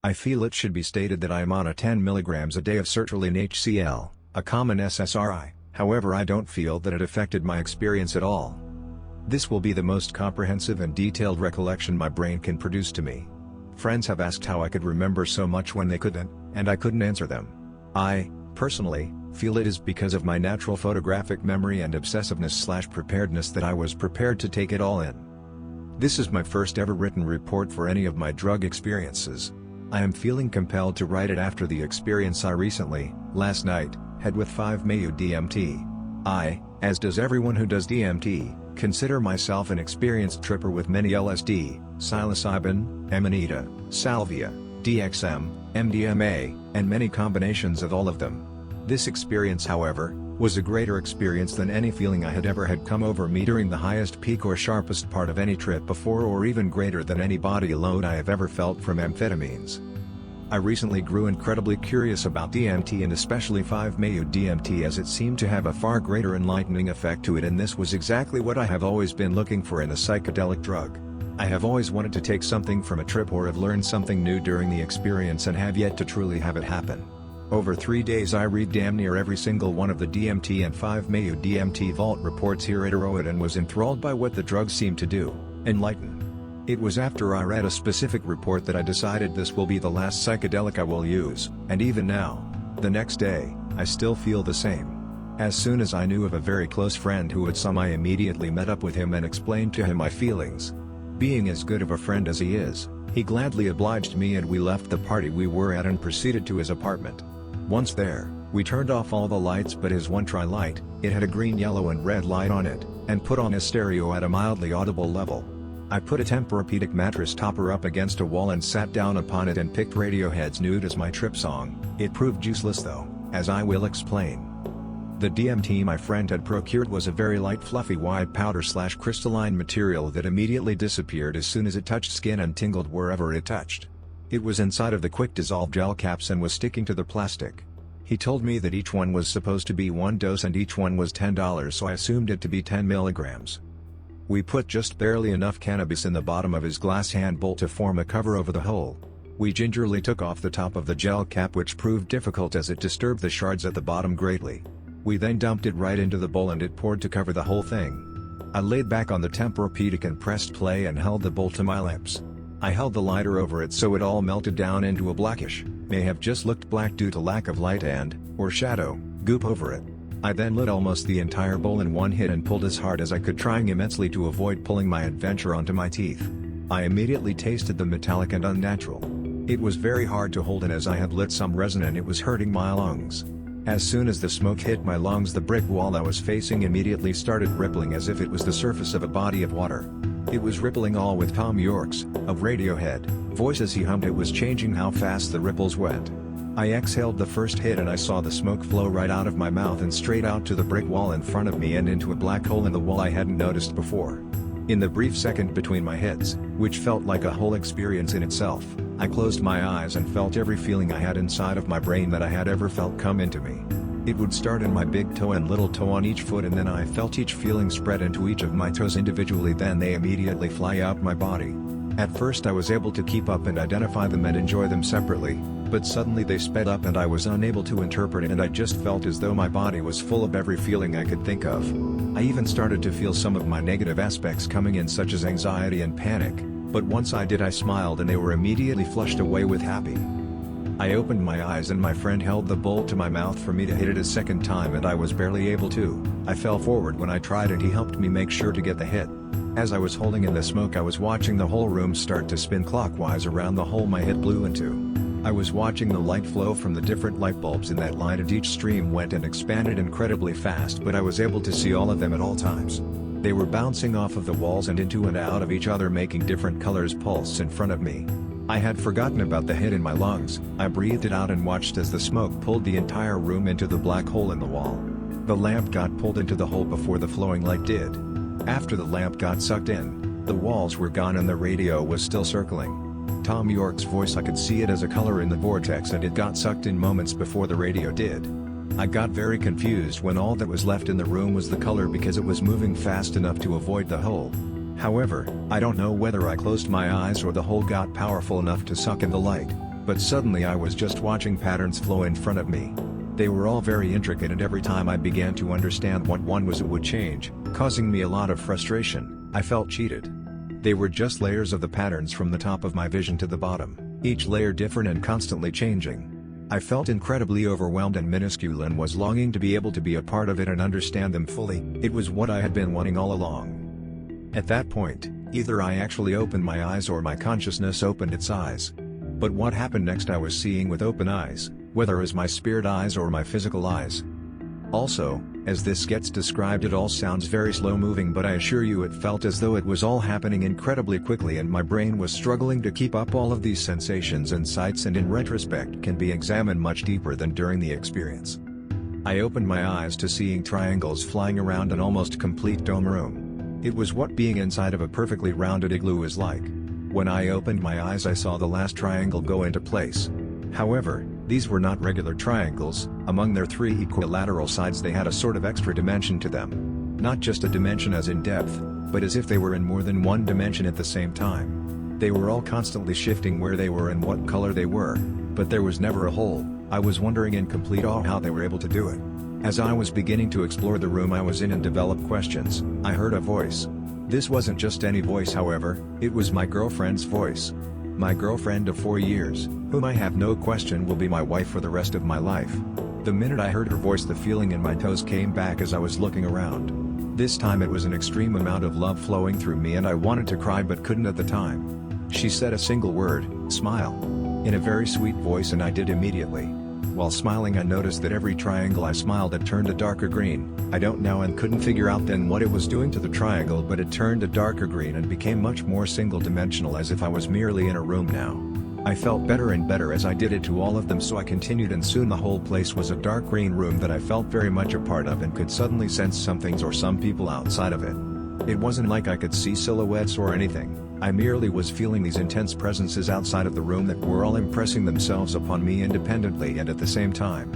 I feel it should be stated that I am on a 10 mg a day of sertraline HCl, a common SSRI, however I don't feel that it affected my experience at all. This will be the most comprehensive and detailed recollection my brain can produce to me. Friends have asked how I could remember so much when they couldn't, and I couldn't answer them. I, personally, feel it is because of my natural photographic memory and obsessiveness/preparedness that I was prepared to take it all in. This is my first ever written report for any of my drug experiences. I am feeling compelled to write it after the experience I recently, last night, had with 5-MeO-DMT. I, as does everyone who does DMT, consider myself an experienced tripper with many LSD, psilocybin, amanita, salvia, DXM, MDMA, and many combinations of all of them. This experience, however, was a greater experience than any feeling I had ever had come over me during the highest peak or sharpest part of any trip before, or even greater than any body load I have ever felt from amphetamines. I recently grew incredibly curious about DMT and especially 5-MeO-DMT, as it seemed to have a far greater enlightening effect to it, and this was exactly what I have always been looking for in a psychedelic drug. I have always wanted to take something from a trip or have learned something new during the experience and have yet to truly have it happen. Over 3 days I read damn near every single one of the DMT and 5-MeO-DMT vault reports here at Erowid and was enthralled by what the drug seemed to do, enlighten. It was after I read a specific report that I decided this will be the last psychedelic I will use, and even now, the next day, I still feel the same. As soon as I knew of a very close friend who had some, I immediately met up with him and explained to him my feelings. Being as good of a friend as he is, he gladly obliged me and we left the party we were at and proceeded to his apartment. Once there, we turned off all the lights but his one tri-light, it had a green, yellow and red light on it, and put on a stereo at a mildly audible level. I put a Tempur-Pedic mattress topper up against a wall and sat down upon it and picked Radiohead's Nude as my trip song. It proved useless though, as I will explain. The DMT my friend had procured was a very light fluffy white powder/crystalline material that immediately disappeared as soon as it touched skin and tingled wherever it touched. It was inside of the quick dissolve gel caps and was sticking to the plastic. He told me that each one was supposed to be one dose and each one was $10, so I assumed it to be 10 milligrams. We put just barely enough cannabis in the bottom of his glass hand bowl to form a cover over the hole. We gingerly took off the top of the gel cap, which proved difficult as it disturbed the shards at the bottom greatly. We then dumped it right into the bowl and it poured to cover the whole thing. I laid back on the Tempur-Pedic and pressed play and held the bowl to my lips. I held the lighter over it so it all melted down into a blackish, may have just looked black due to lack of light and, or shadow, goop over it. I then lit almost the entire bowl in one hit and pulled as hard as I could, trying immensely to avoid pulling my adventure onto my teeth. I immediately tasted the metallic and unnatural. It was very hard to hold in as I had lit some resin and it was hurting my lungs. As soon as the smoke hit my lungs, the brick wall I was facing immediately started rippling as if it was the surface of a body of water. It was rippling all with Tom York's, of Radiohead, voice as he hummed. It was changing how fast the ripples went. I exhaled the first hit and I saw the smoke flow right out of my mouth and straight out to the brick wall in front of me and into a black hole in the wall I hadn't noticed before. In the brief second between my hits, which felt like a whole experience in itself, I closed my eyes and felt every feeling I had inside of my brain that I had ever felt come into me. It would start in my big toe and little toe on each foot, and then I felt each feeling spread into each of my toes individually, then they immediately fly out my body. At first I was able to keep up and identify them and enjoy them separately, but suddenly they sped up and I was unable to interpret it, and I just felt as though my body was full of every feeling I could think of. I even started to feel some of my negative aspects coming in, such as anxiety and panic, but once I did, I smiled and they were immediately flushed away with happy. I opened my eyes and my friend held the bowl to my mouth for me to hit it a second time and I was barely able to. I fell forward when I tried and he helped me make sure to get the hit. As I was holding in the smoke, I was watching the whole room start to spin clockwise around the hole my hit blew into. I was watching the light flow from the different light bulbs in that line, and each stream went and expanded incredibly fast, but I was able to see all of them at all times. They were bouncing off of the walls and into and out of each other, making different colors pulse in front of me. I had forgotten about the hit in my lungs. I breathed it out and watched as the smoke pulled the entire room into the black hole in the wall. The lamp got pulled into the hole before the flowing light did. After the lamp got sucked in, the walls were gone and the radio was still circling. Tom York's voice, I could see it as a color in the vortex, and it got sucked in moments before the radio did. I got very confused when all that was left in the room was the color, because it was moving fast enough to avoid the hole. However, I don't know whether I closed my eyes or the hole got powerful enough to suck in the light, But suddenly I was just watching patterns flow in front of me. They were all very intricate, and every time I began to understand what one was, it would change, causing me a lot of frustration. I felt cheated. They were just layers of the patterns from the top of my vision to the bottom, each layer different and constantly changing. I felt incredibly overwhelmed and minuscule and was longing to be able to be a part of it and understand them fully. It was what I had been wanting all along. At that point, either I actually opened my eyes or my consciousness opened its eyes. But what happened next? I was seeing with open eyes, whether as my spirit eyes or my physical eyes. Also, as this gets described, it all sounds very slow moving, but I assure you it felt as though it was all happening incredibly quickly, and my brain was struggling to keep up all of these sensations and sights, and in retrospect can be examined much deeper than during the experience. I opened my eyes to seeing triangles flying around an almost complete dome room. It was what being inside of a perfectly rounded igloo is like. When I opened my eyes, I saw the last triangle go into place. However, these were not regular triangles. Among their 3 equilateral sides they had a sort of extra dimension to them. Not just a dimension as in depth, but as if they were in more than one dimension at the same time. They were all constantly shifting where they were and what color they were, but there was never a hole. I was wondering in complete awe how they were able to do it. As I was beginning to explore the room I was in and develop questions, I heard a voice. This wasn't just any voice, however, it was my girlfriend's voice. My girlfriend of 4 years, whom I have no question will be my wife for the rest of my life. The minute I heard her voice, the feeling in my toes came back as I was looking around. This time it was an extreme amount of love flowing through me, and I wanted to cry but couldn't at the time. She said a single word, "Smile," in a very sweet voice, and I did immediately. While smiling, I noticed that every triangle I smiled at turned a darker green. I don't know and couldn't figure out then what it was doing to the triangle, but it turned a darker green and became much more single-dimensional, as if I was merely in a room now. I felt better and better as I did it to all of them, so I continued, and soon the whole place was a dark green room that I felt very much a part of and could suddenly sense some things or some people outside of it. It wasn't like I could see silhouettes or anything. I merely was feeling these intense presences outside of the room that were all impressing themselves upon me independently and at the same time.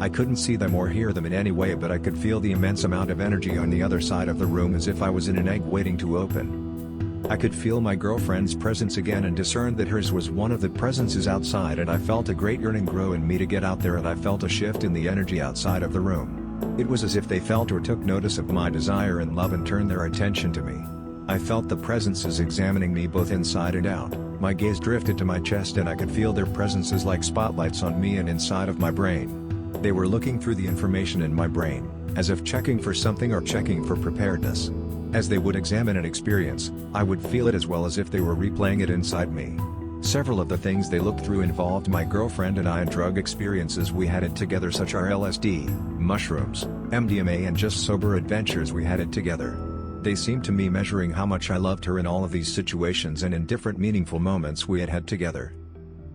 I couldn't see them or hear them in any way, but I could feel the immense amount of energy on the other side of the room, as if I was in an egg waiting to open. I could feel my girlfriend's presence again and discerned that hers was one of the presences outside, and I felt a great yearning grow in me to get out there, and I felt a shift in the energy outside of the room. It was as if they felt or took notice of my desire and love and turned their attention to me. I felt the presences examining me both inside and out. My gaze drifted to my chest and I could feel their presences like spotlights on me and inside of my brain. They were looking through the information in my brain, as if checking for something or checking for preparedness. As they would examine an experience, I would feel it as well as if they were replaying it inside me. Several of the things they looked through involved my girlfriend and I and drug experiences we had it together, such as LSD, mushrooms, MDMA, and just sober adventures we had it together. They seemed to me measuring how much I loved her in all of these situations and in different meaningful moments we had had together.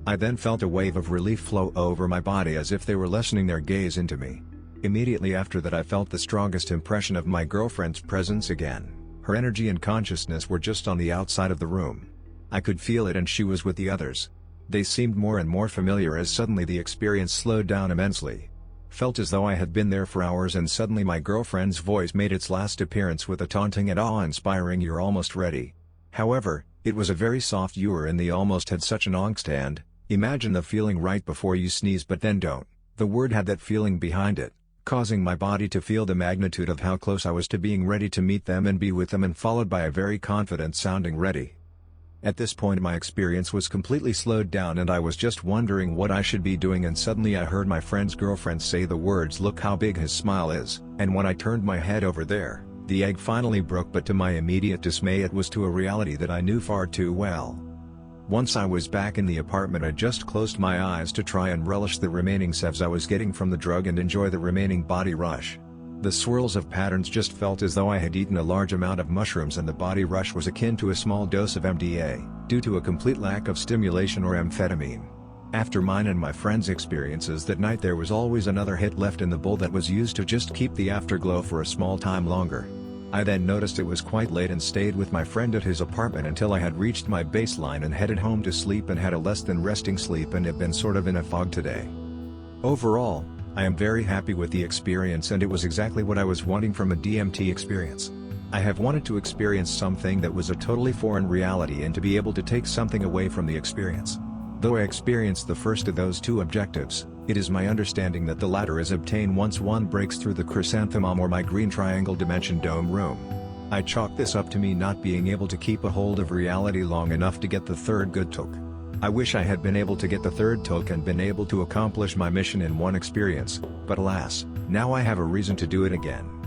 I then felt a wave of relief flow over my body, as if they were lessening their gaze into me. Immediately after that I felt the strongest impression of my girlfriend's presence again. Her energy and consciousness were just on the outside of the room. I could feel it, and she was with the others. They seemed more and more familiar as suddenly the experience slowed down immensely. Felt as though I had been there for hours, and suddenly my girlfriend's voice made its last appearance with a taunting and awe-inspiring "You're almost ready." However, it was a very soft "you're," and the almost had such an angst, and imagine the feeling right before you sneeze but then don't. The word had that feeling behind it, causing my body to feel the magnitude of how close I was to being ready to meet them and be with them, and followed by a very confident sounding "ready." At this point my experience was completely slowed down and I was just wondering what I should be doing, and suddenly I heard my friend's girlfriend say the words, "Look how big his smile is," and when I turned my head over there, the egg finally broke, but to my immediate dismay it was to a reality that I knew far too well. Once I was back in the apartment, I just closed my eyes to try and relish the remaining sevs I was getting from the drug and enjoy the remaining body rush. The swirls of patterns just felt as though I had eaten a large amount of mushrooms, and the body rush was akin to a small dose of MDA, due to a complete lack of stimulation or amphetamine. After mine and my friend's experiences that night, there was always another hit left in the bowl that was used to just keep the afterglow for a small time longer. I then noticed it was quite late and stayed with my friend at his apartment until I had reached my baseline and headed home to sleep, and had a less than resting sleep and have been sort of in a fog today. Overall, I am very happy with the experience, and it was exactly what I was wanting from a DMT experience. I have wanted to experience something that was a totally foreign reality and to be able to take something away from the experience. Though I experienced the first of those two objectives, it is my understanding that the latter is obtained once one breaks through the chrysanthemum or my green triangle dimension dome room. I chalk this up to me not being able to keep a hold of reality long enough to get the third good toke. I wish I had been able to get the third toke and been able to accomplish my mission in one experience, but alas, now I have a reason to do it again.